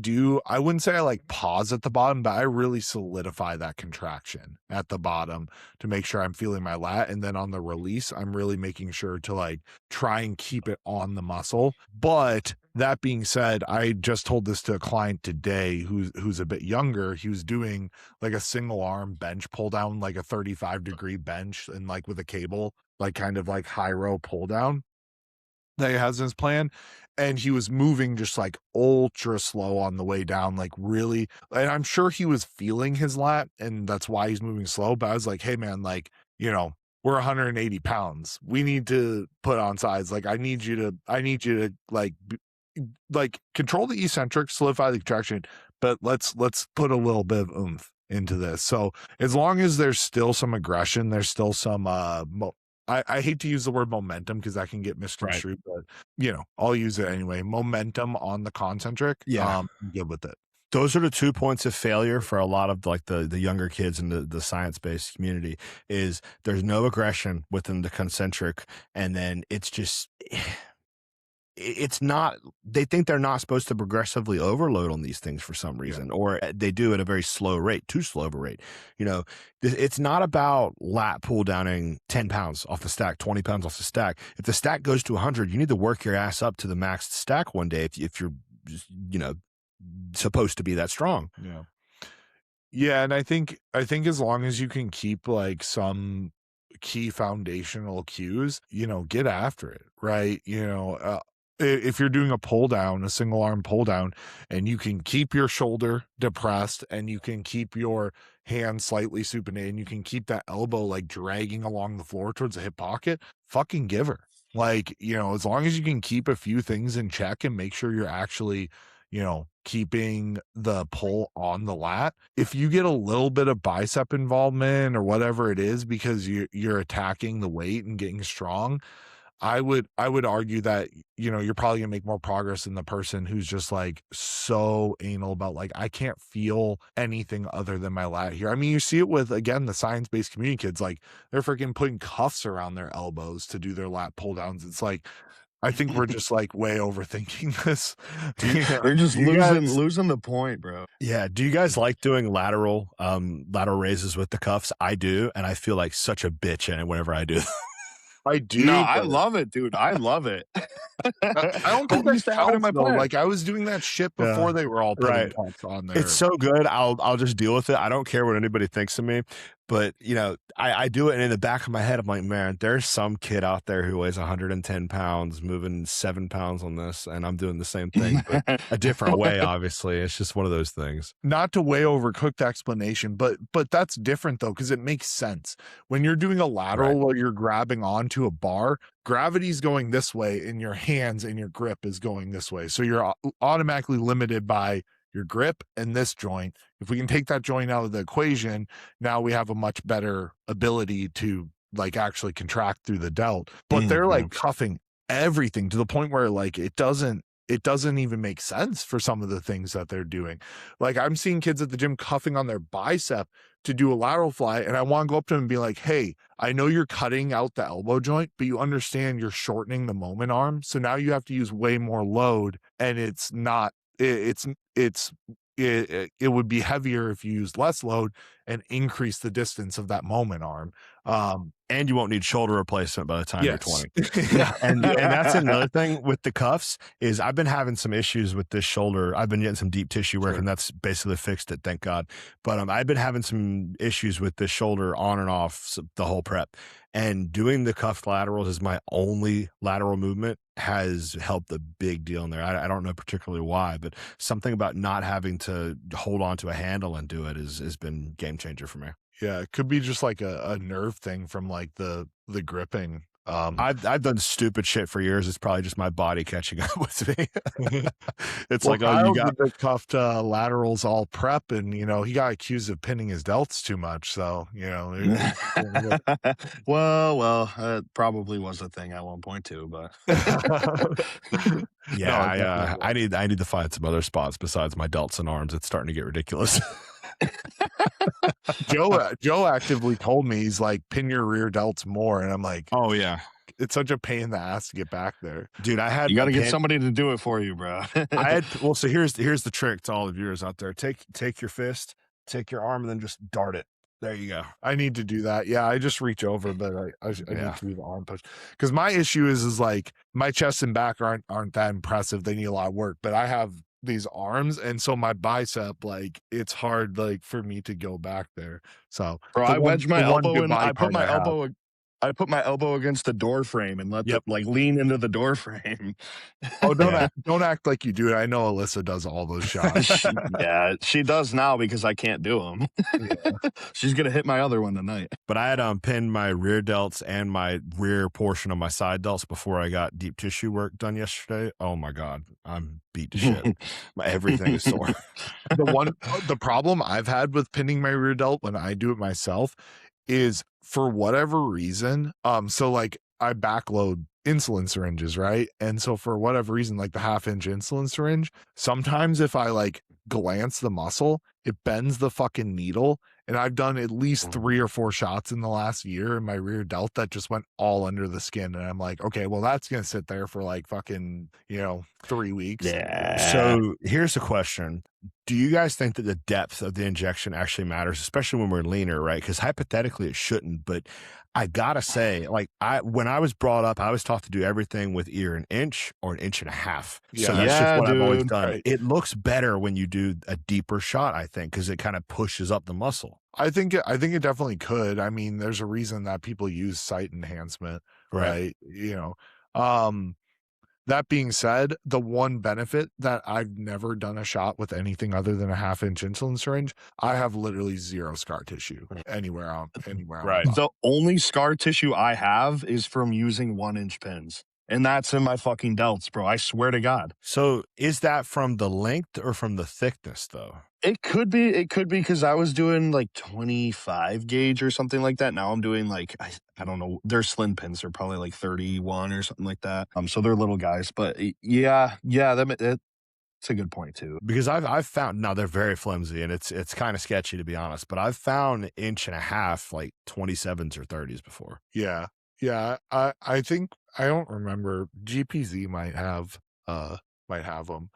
wouldn't say I like pause at the bottom, but I really solidify that contraction at the bottom to make sure I'm feeling my lat. And then on the release, I'm really making sure to like try and keep it on the muscle. But that being said, I just told this to a client today who's a bit younger. He was doing like a single arm bench pull down, like a 35-degree bench, and like with a cable, like kind of like high row pull down that he has in his plan. And he was moving just like ultra slow on the way down, like really. And I'm sure he was feeling his lat, and that's why he's moving slow. But I was like, hey, man, like, you know, we're 180 pounds. We need to put on size. Like, I need you to like control the eccentric, solidify the contraction, but let's put a little bit of oomph into this. So as long as there's still some aggression, there's still some I hate to use the word momentum because that can get misconstrued, but you know, I'll use it anyway. Momentum on the concentric. Yeah. I'm good with it. Those are the 2 points of failure for a lot of like the younger kids in the science-based community, is there's no aggression within the concentric. And then it's just, it's not, they think they're not supposed to progressively overload on these things for some reason, or they do at a very slow rate, too slow of a rate. You know, it's not about lat pull downing 10 pounds off the stack, 20 pounds off the stack. If the stack goes to 100, you need to work your ass up to the max stack one day if you're, you know, supposed to be that strong. Yeah, and I think as long as you can keep like some key foundational cues, you know, get after it, right? You know, if you're doing a pull down, a single arm pull down, and you can keep your shoulder depressed and you can keep your hand slightly supinated and you can keep that elbow like dragging along the floor towards the hip pocket, fucking give her. Like, you know, as long as you can keep a few things in check and make sure you're actually, you know, keeping the pull on the lat. If you get a little bit of bicep involvement or whatever it is because you're attacking the weight and getting strong, I would argue that, you know, you're probably gonna make more progress than the person who's just like so anal about like, I can't feel anything other than my lat here. I mean, you see it with, again, the science-based community kids, like they're freaking putting cuffs around their elbows to do their lat pull downs. It's like, I think we're just like way overthinking this. They're just losing the point, bro. Yeah. Do you guys like doing lateral raises with the cuffs? I do, and I feel like such a bitch in it whenever I do. I do. No, I love it, dude. I love it. I don't think used to have it in my plan. Like I was doing that shit before they were all putting cuffs on there. It's so good. I'll just deal with it. I don't care what anybody thinks of me. But, you know, I do it, and in the back of my head, I'm like, man, there's some kid out there who weighs 110 pounds, moving 7 pounds on this, and I'm doing the same thing, but a different way, obviously. It's just one of those things. Not to way overcook the explanation, but that's different, though, because it makes sense. When you're doing a lateral while you're grabbing onto a bar, gravity's going this way, and your hands and your grip is going this way. So you're automatically limited by your grip and this joint. If we can take that joint out of the equation, now we have a much better ability to like actually contract through the delt. But they're like cuffing everything to the point where like it doesn't it doesn't even make sense for some of the things that they're doing. Like I'm seeing kids at the gym cuffing on their bicep to do a lateral fly, and I want to go up to them and be like, hey, I know you're cutting out the elbow joint, but you understand you're shortening the moment arm. So now you have to use way more load, and it's not, it would be heavier if you used less load and increase the distance of that moment arm. And you won't need shoulder replacement by the time you're 20. Yeah. And that's another thing with the cuffs is I've been having some issues with this shoulder. I've been getting some deep tissue work, and that's basically fixed it, thank God. But I've been having some issues with this shoulder on and off the whole prep. And doing the cuffed laterals as my only lateral movement has helped a big deal in there. I don't know particularly why, but something about not having to hold on to a handle and do it has been game changer for me. Yeah, it could be just like a nerve thing from like the gripping. I've done stupid shit for years. It's probably just my body catching up with me. It's well, like, oh, Kyle you got did the cuffed laterals all prep, and he got accused of pinning his delts too much. So well, it probably was a thing at one point too, but yeah, I need to find some other spots besides my delts and arms. It's starting to get ridiculous. Joe actively told me, he's like, pin your rear delts more, and I'm like, oh yeah, it's such a pain in the ass to get back there, dude. You got to get somebody to do it for you, bro. So here's the trick to all the viewers out there: take your fist, take your arm, and then just dart it. There you go. I need to do that. Yeah, I just reach over, but I need to do the arm push, because my issue is like my chest and back aren't that impressive. They need a lot of work, but I have these arms, and so my bicep, like it's hard like for me to go back there. So bro, I wedge my elbow and I put my elbow against the door frame and let lean into the door frame. Oh, don't act like you do it. I know Alyssa does all those shots. Yeah, she does now because I can't do them. Yeah. She's gonna hit my other one tonight. But I had pinned my rear delts and my rear portion of my side delts before I got deep tissue work done yesterday. Oh my God, I'm beat to shit. Everything is sore. The problem I've had with pinning my rear delt when I do it myself is, for whatever reason, so like I backload insulin syringes, right? And so for whatever reason, like the 1/2-inch insulin syringe, sometimes if I like glance the muscle, it bends the fucking needle. And I've done at least 3 or 4 shots in the last year in my rear delt that just went all under the skin. And I'm like, okay, well, that's going to sit there for like fucking, 3 weeks. Yeah. So here's the question. Do you guys think that the depth of the injection actually matters, especially when we're leaner, right? Because hypothetically it shouldn't, but I gotta say, like when I was brought up, I was taught to do everything with either 1 inch or 1.5 inches. Yeah. So that's just what I've always done. Right. It looks better when you do a deeper shot, I think, because it kind of pushes up the muscle. I think it definitely could. I mean, there's a reason that people use site enhancement, right? That being said, the one benefit that I've never done a shot with anything other than a 1/2-inch insulin syringe, I have literally 0 scar tissue anywhere. Right. The only scar tissue I have is from using 1-inch pins. And that's in my fucking delts, bro. I swear to God. So is that from the length or from the thickness, though? It could be because I was doing like 25 gauge or something like that. Now I'm doing like, I don't know. Their slim pins are probably like 31 or something like that. So they're little guys. But yeah, it's a good point too. Because I've found, now they're very flimsy and it's kind of sketchy to be honest, but I've found 1.5 inches like 27s or 30s before. Yeah. Yeah. I think, I don't remember, GPZ might have them.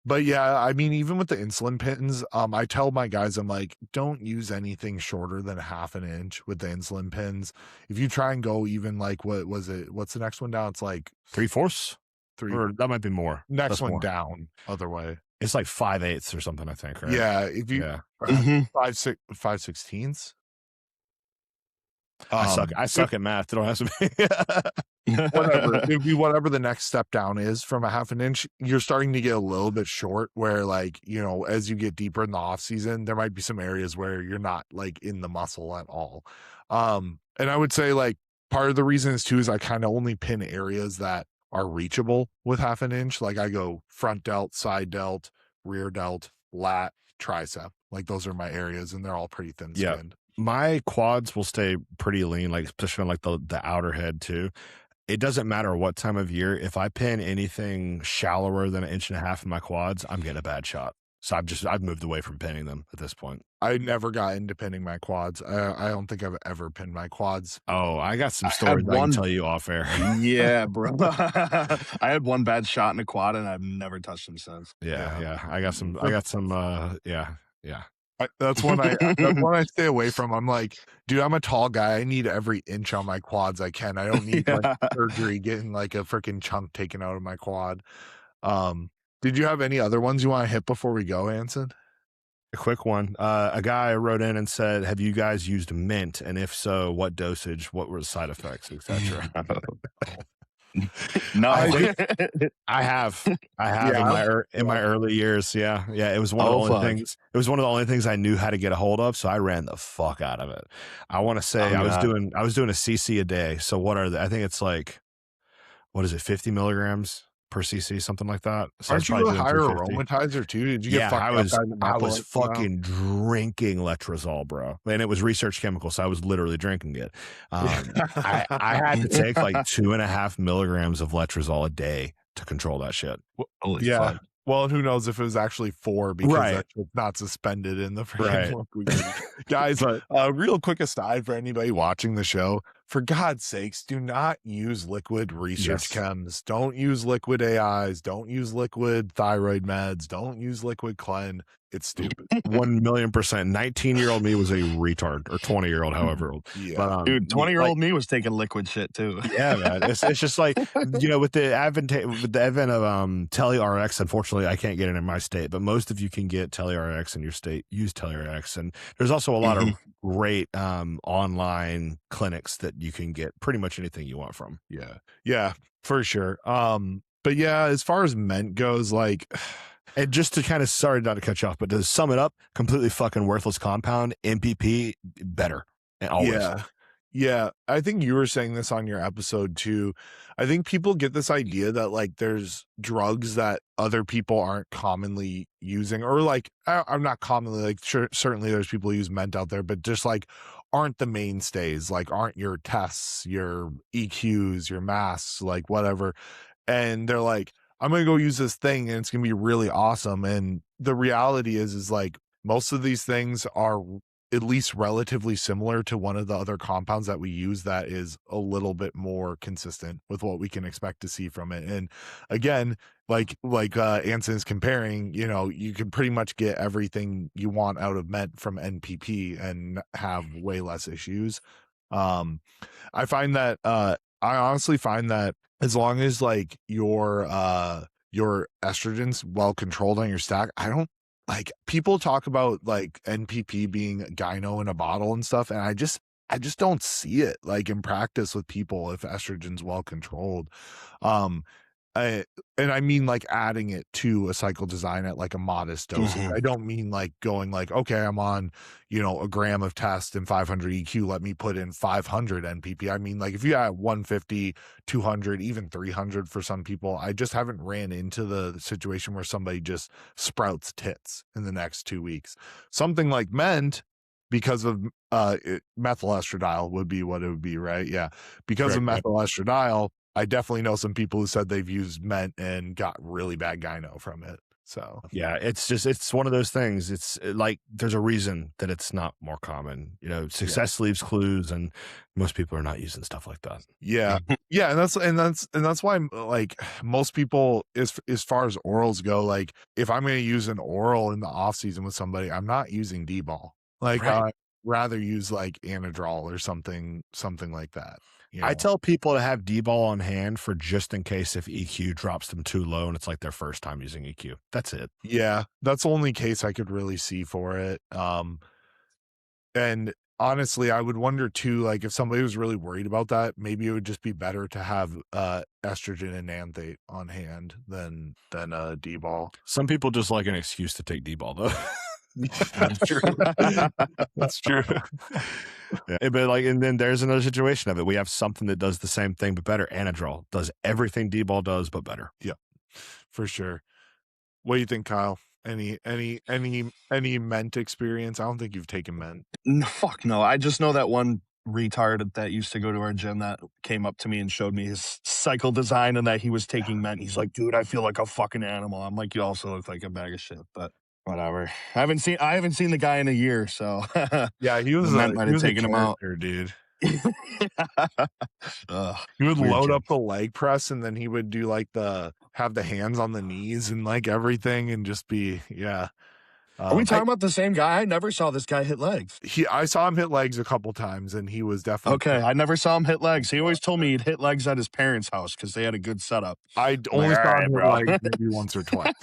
But yeah, I mean, even with the insulin pins, I tell my guys, I'm like, don't use anything shorter than 1/2 inch with the insulin pins. If you try and go even like, what's the next one down? It's like 3/4, or that might be more. Next one down, other way. It's like 5/8 or something, I think, right? Yeah. If you 5/16. I suck at math. Don't ask me. Whatever. It'd be whatever the next step down is from a 1/2 inch. You're starting to get a little bit short where, like, as you get deeper in the off season, there might be some areas where you're not like in the muscle at all. And I would say like part of the reason is too, is I kind of only pin areas that are reachable with 1/2 inch. Like I go front delt, side delt, rear delt, lat, tricep. Like those are my areas and they're all pretty thin skinned. My quads will stay pretty lean, like especially on like the outer head too. it doesn't matter what time of year. If I pin anything shallower than 1.5 inches in my quads, I'm getting a bad shot. So I've moved away from pinning them at this point. I never got into pinning my quads. I don't think I've ever pinned my quads. Oh, I got some I had stories I can one. tell you off air. Yeah, bro. I had one bad shot in a quad, and I've never touched them since. Yeah. I got some. Yeah. That's one I stay away from. I'm like, dude, I'm a tall guy. I need every inch on my quads I can. I don't need like surgery getting like a freaking chunk taken out of my quad. Did you have any other ones you want to hit before we go, Anson? A quick one. A guy wrote in and said, "Have you guys used mint? And if so, what dosage? What were the side effects, etc." No, I have in my early years. Yeah. It was one of the only things. It was one of the only things I knew how to get a hold of, so I ran the fuck out of it. I want to say I was doing a cc a day. So what are I think it's like, what is it, 50 milligrams per cc, something like that. So aren't you a higher aromatizer too? Did you get I was fucking drinking letrozole, bro, and it was research chemical, so I was literally drinking it. I had to take like 2.5 milligrams of letrozole a day to control that shit. Holy fuck. Well, and who knows if it was actually 4 because that's not suspended in the framework. Guys, real quick aside for anybody watching the show, for God's sakes, do not use liquid research chems. Don't use liquid AIs. Don't use liquid thyroid meds. Don't use liquid Clen. It's stupid. 1,000,000%. 19-year-old me was a retard, or 20-year-old, however old. Yeah. But, dude, 20-year-old me was taking liquid shit too. Yeah, man. It's just like, with the advent of TeleRx, unfortunately, I can't get it in my state, but most of you can get TeleRx in your state. Use TeleRx. And there's also a lot of great online clinics that you can get pretty much anything you want from. Yeah, for sure. But yeah, as far as mint goes, like, and just to kind of, sorry not to cut you off, but to sum it up, completely fucking worthless compound. MPP better, and always. Yeah. I think you were saying this on your episode too. I think people get this idea that like there's drugs that other people aren't commonly using, or like I'm not commonly, like certainly there's people who use mint out there, but just like aren't the mainstays, like aren't your tests, your EQs, your masks, like whatever. And they're like, I'm going to go use this thing and it's going to be really awesome. And the reality is like most of these things are at least relatively similar to one of the other compounds that we use that is a little bit more consistent with what we can expect to see from it. And again, like Anson is comparing, you can pretty much get everything you want out of mint from NPP and have way less issues. I honestly find that as long as like your estrogen's well controlled on your stack, I don't like, people talk about like NPP being gyno in a bottle and stuff, and I just don't see it like in practice with people if estrogen's well controlled. And I mean like adding it to a cycle design at like a modest dosage. I don't mean like going like, okay, I'm on, a gram of test and 500 EQ, let me put in 500 NPP. I mean, like if you have 150, 200, even 300 for some people, I just haven't ran into the situation where somebody just sprouts tits in the next 2 weeks. Something like mint, because of methyl estradiol would be what it would be, right? Yeah. Because of methyl estradiol, I definitely know some people who said they've used mint and got really bad gyno from it. So yeah, it's one of those things. It's like there's a reason that it's not more common. Success leaves clues, and most people are not using stuff like that. Yeah, and that's why like most people, as far as orals go, like if I'm going to use an oral in the off season with somebody, I'm not using D-ball. Like I'd rather use like Anadrol or something like that. I tell people to have D-ball on hand for just in case if EQ drops them too low and it's like their first time using EQ. That's it. Yeah, that's the only case I could really see for it. And honestly, I would wonder too, like if somebody was really worried about that, maybe it would just be better to have estrogen and nanthate on hand than D-ball. Some people just like an excuse to take D-ball though. That's true. That's true. Yeah, but like, and then there's another situation of it. We have something that does the same thing but better. Anadrol does everything D-ball does but better. Yeah, for sure. What do you think, Kyle? Any mint experience? I don't think you've taken mint. No, fuck no. I just know that one retard that used to go to our gym that came up to me and showed me his cycle design and that he was taking Ment. He's like, dude, I feel like a fucking animal. I'm like, you also look like a bag of shit, but whatever. I haven't seen the guy in a year, so the Yeah, Ment might he have was a taken him out. character, dude. Ugh, He would weird load kid. up the leg press and then he would do like have the hands on the knees and like everything and just be, yeah. Are we I talking about the same guy? I never saw this guy hit legs. I saw him hit legs a couple times and he was definitely Okay, I never saw him hit legs. He always told me he'd hit legs at his parents' house because they had a good setup. I I'm like, only all saw him right, hit bro. legs maybe once or twice.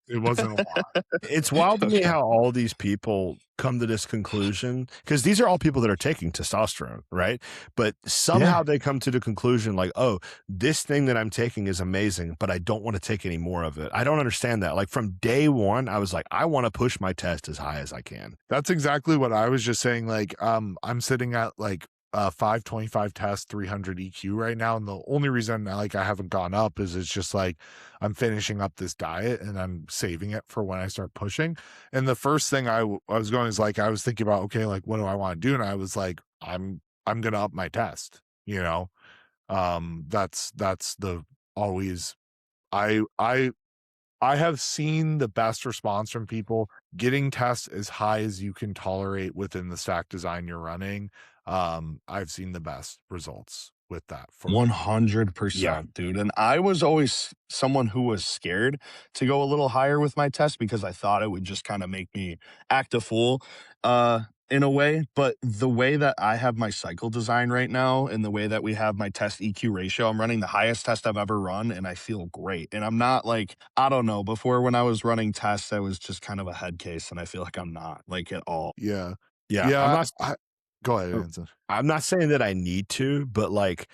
It wasn't a lot. It's wild to me Okay. how all these people come to this conclusion, because these are all people that are taking testosterone, right? But somehow they come to the conclusion like, oh, this thing that I'm taking is amazing, but I don't want to take any more of it. I don't understand that. Like from day one, I was like, I want to push my test as high as I can. That's exactly what I was just saying. Like, I'm sitting at like 525 test, 300 EQ right now. And the only reason I haven't gone up is it's just like I'm finishing up this diet and I'm saving it for when I start pushing. And the first thing I was going is like, I was thinking about, okay, like, what do I want to do? And I was like, I'm going to up my test, you know? That's the always, I have seen the best response from people getting tests as high as you can tolerate within the stack design you're running. I've seen the best results with that for 100%, dude. And I was always someone who was scared to go a little higher with my test because I thought it would just kind of make me act a fool in a way. But the way that I have my cycle design right now and the way that we have my test EQ ratio, I'm running the highest test I've ever run and I feel great. And I'm not like, I don't know, before when I was running tests, I was just kind of a head case and I feel like I'm not like at all. Yeah. Yeah. Yeah. Go ahead, Oh, Anson. I'm not saying that I need to, but like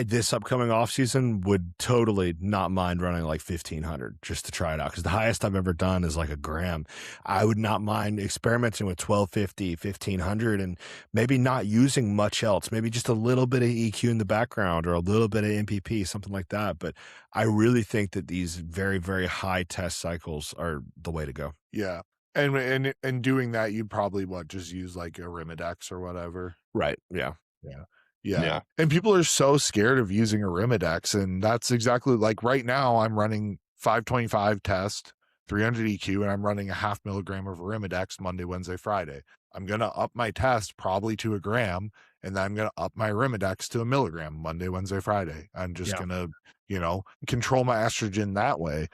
this upcoming off season would totally not mind running like 1500 just to try it out. Cause the highest I've ever done is like a gram. I would not mind experimenting with 1250, 1500 and maybe not using much else, maybe just a little bit of EQ in the background or a little bit of MPP, something like that. But I really think that these very, very high test cycles are the way to go. Yeah. And doing that, you'd probably just use like a Arimidex or whatever. Right. Yeah. Yeah. Yeah. Yeah. And people are so scared of using a Arimidex. And that's exactly like right now I'm running 525 test, 300 EQ, and I'm running a 0.5 milligram of Arimidex Monday, Wednesday, Friday. I'm going to up my test probably to a gram, and then I'm going to up my Arimidex to a milligram Monday, Wednesday, Friday. I'm just going to, control my estrogen that way.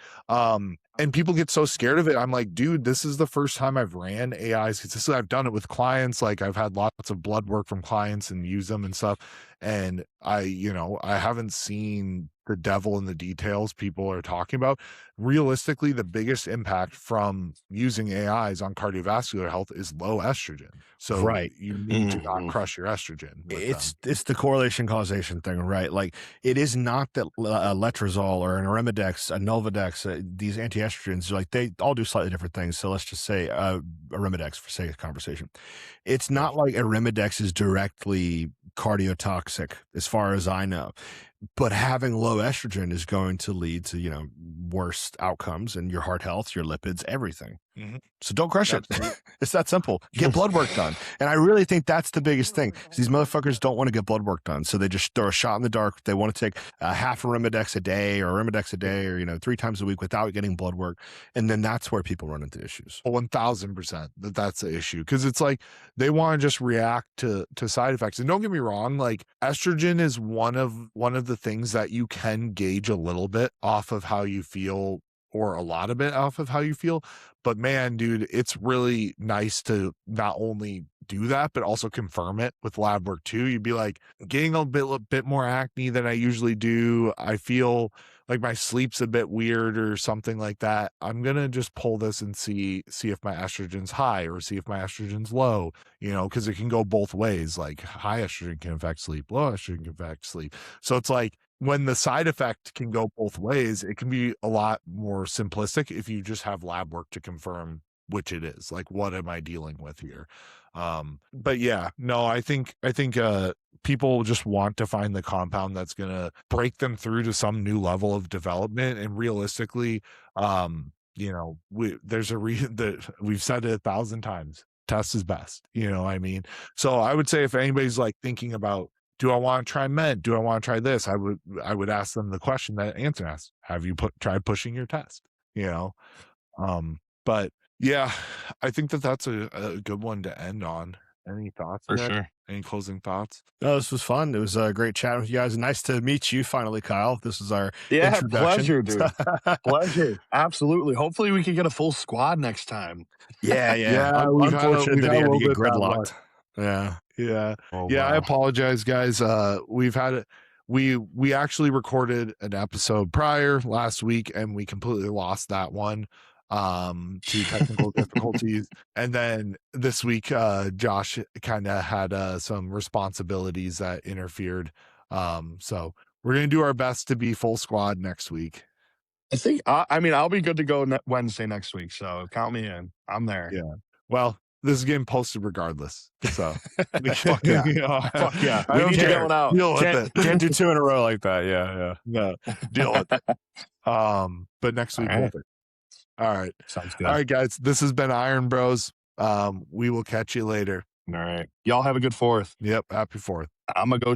And people get so scared of it. I'm like, dude, this is the first time I've ran AIs consistently. I've done it with clients. Like I've had lots of blood work from clients and use them and stuff. And I haven't seen the devil in the details people are talking about. Realistically, the biggest impact from using AIs on cardiovascular health is low estrogen. So right. You need to not crush your estrogen. It's the correlation causation thing, right? Like it is not that letrozole or an Arimidex, a Nolvadex, these anti-estrogens, like they all do slightly different things. So let's just say Arimidex for sake of conversation. It's not like Arimidex is directly cardiotoxic as far as I know. But having low estrogen is going to lead to, worse outcomes in your heart health, your lipids, everything. Mm-hmm. So don't crush it. It's that simple. Get blood work done. And I really think that's the biggest thing. These motherfuckers don't want to get blood work done. So they just throw a shot in the dark. They want to take a half Arimidex a day or Arimidex a day or, 3 times a week without getting blood work. And then that's where people run into issues. 1000% that's the issue. Cause it's like they want to just react to side effects. And don't get me wrong, like estrogen is one of the things that you can gauge a little bit off of how you feel or a lot of it off of how you feel. But man, dude, it's really nice to not only do that, but also confirm it with lab work too. You'd be like getting a bit more acne than I usually do. I feel like my sleep's a bit weird or something like that. I'm going to just pull this and see if my estrogen's high or see if my estrogen's low, cause it can go both ways. Like high estrogen can affect sleep, low estrogen can affect sleep. So it's like, when the side effect can go both ways, it can be a lot more simplistic if you just have lab work to confirm which it is. Like, what am I dealing with here? But yeah, no, I think people just want to find the compound that's going to break them through to some new level of development. And realistically, there's a reason that we've said it 1,000 times. test is best. You know what I mean? So I would say if anybody's like thinking about, do I want to try med? Do I want to try this? I would ask them the question that Anson asked. Have you tried pushing your test? You know? But yeah, I think that's a good one to end on. Any thoughts? For Nick? sure. Any closing thoughts? No, this was fun. It was a great chat with you guys. Nice to meet you finally, Kyle. This is our Yeah, introduction. pleasure, dude. Pleasure. Absolutely. Hopefully we can get a full squad next time. Yeah. We've had a Unfortunate that he had to little get bit bad luck. gridlocked. Yeah. Oh, Yeah, I wow. apologize, guys. We've had it. We actually recorded an episode prior last week, and we completely lost that one to technical difficulties. And then this week, Josh kind of had some responsibilities that interfered. So we're gonna do our best to be full squad next week. I think, I mean, I'll be good to go Wednesday next week. So count me in. I'm there. Yeah. Well, this is getting posted regardless. So Fuck yeah. you know, Fuck yeah. I We don't need you care. going out. Deal with it. Can't do 2 in a row like that. Yeah. No, deal with it. But next week All we'll right. fix. All right. Sounds good. All right, guys. This has been Iron Bros. We will catch you later. All right. Y'all have a good 4th. Yep. Happy 4th. I'm going to go